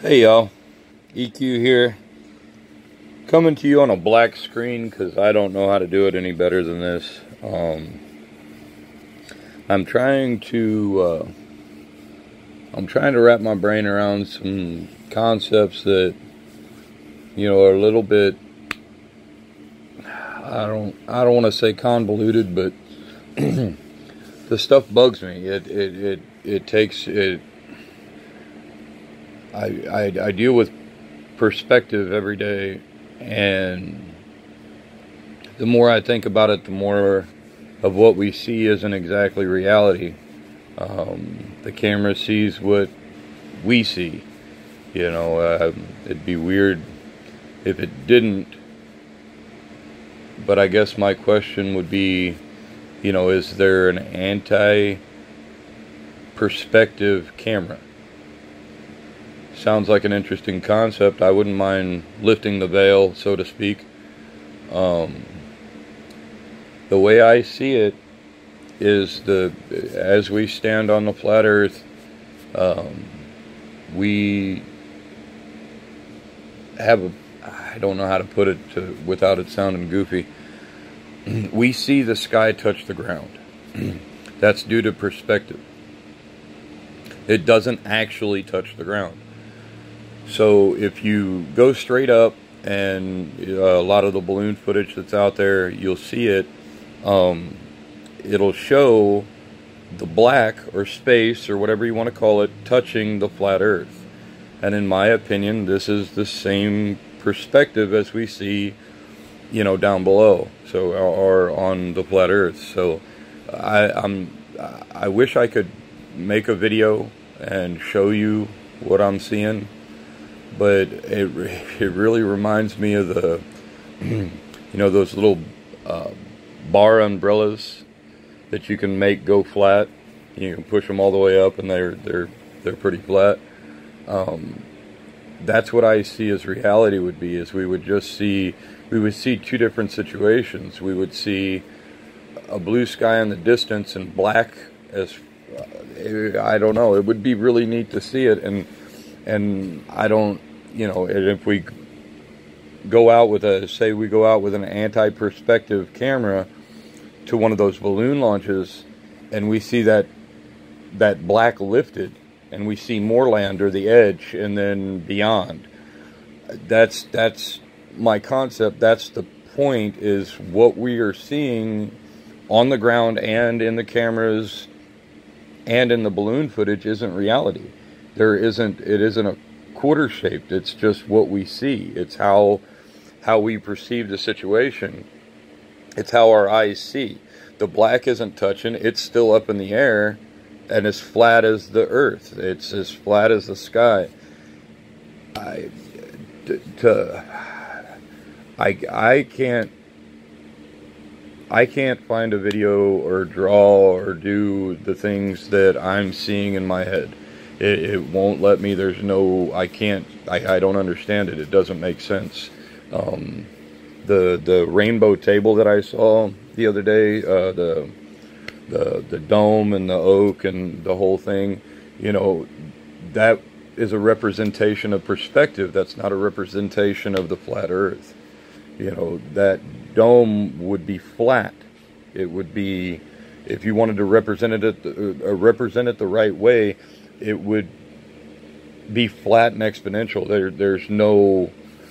Hey y'all, EQ here, coming to you on a black screen because I don't know how to do it any better than this. I'm trying to wrap my brain around some concepts that, are a little bit, I don't want to say convoluted, but the stuff bugs me. I deal with perspective every day, and the more I think about it, the more of what we see isn't exactly reality. The camera sees what we see. It'd be weird if it didn't. But I guess my question would be, is there an anti-perspective camera? Sounds like an interesting concept. I wouldn't mind lifting the veil, so to speak. The way I see it is as we stand on the flat earth, we have I don't know how to put it without it sounding goofy. We see the sky touch the ground. That's due to perspective. It doesn't actually touch the ground. So if you go straight up, and a lot of the balloon footage that's out there, you'll see it. It'll show the black or space or whatever you want to call it touching the flat earth. And in my opinion, this is the same perspective as we see, down below, or on the flat earth. So I wish I could make a video and show you what I'm seeing. But it really reminds me of the, those little bar umbrellas that you can make go flat. You can push them all the way up, and they're pretty flat. That's what I see as reality would be. Is we would see two different situations. We would see a blue sky in the distance and black as I don't know. It would be really neat to see it, and I don't, and if we go out with an anti-perspective camera to one of those balloon launches, and we see that black lifted, and we see more land or the edge, and then beyond. That's my concept. That's the point, is what we are seeing on the ground and in the cameras and in the balloon footage isn't reality. It isn't a quarter shaped. It's just what we see. It's how we perceive the situation. It's how our eyes see. The black isn't touching. It's still up in the air and as flat as the earth. It's as flat as the sky. I can't find a video or draw or do the things that I'm seeing in my head. It won't let me. There's no, I don't understand it. It doesn't make sense. The rainbow table that I saw the other day, the dome and the oak and the whole thing, that is a representation of perspective. That's not a representation of the flat earth. That dome would be flat. It would be, if you wanted to represent it the right way, it would be flat and exponential.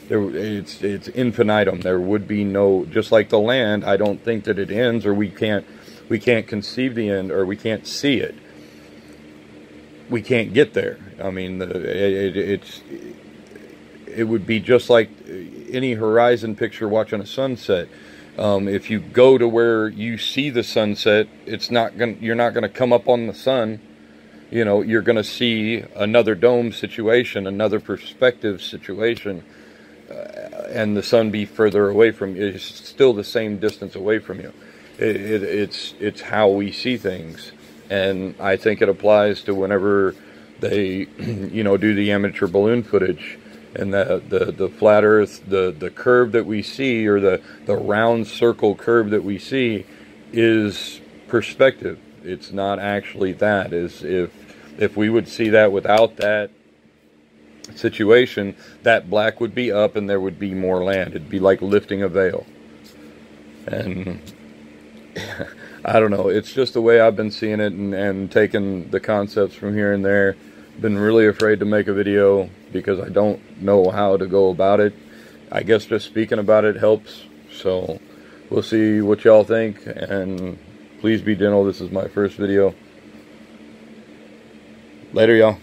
It's infinitum. There would be no, just like the land. I don't think that it ends, or we can't conceive the end, or we can't see it. We can't get there. I mean, it would be just like any horizon picture watching a sunset. If you go to where you see the sunset, you're not gonna come up on the sun. You're going to see another dome situation, another perspective situation, and the sun be further away from you. It's still the same distance away from you. It's how we see things, and I think it applies to whenever they, do the amateur balloon footage, and the flat Earth, the curve that we see, or the round circle curve that we see, is perspective. It's not actually that. If we would see that without that, situation, that black would be up and there would be more land. It'd be like lifting a veil. And I don't know, it's just the way I've been seeing it, and taking the concepts from here and there. Been really afraid to make a video because I don't know how to go about it. I guess just speaking about it helps. So we'll see what y'all think, and please be gentle. This is my first video. Later, y'all.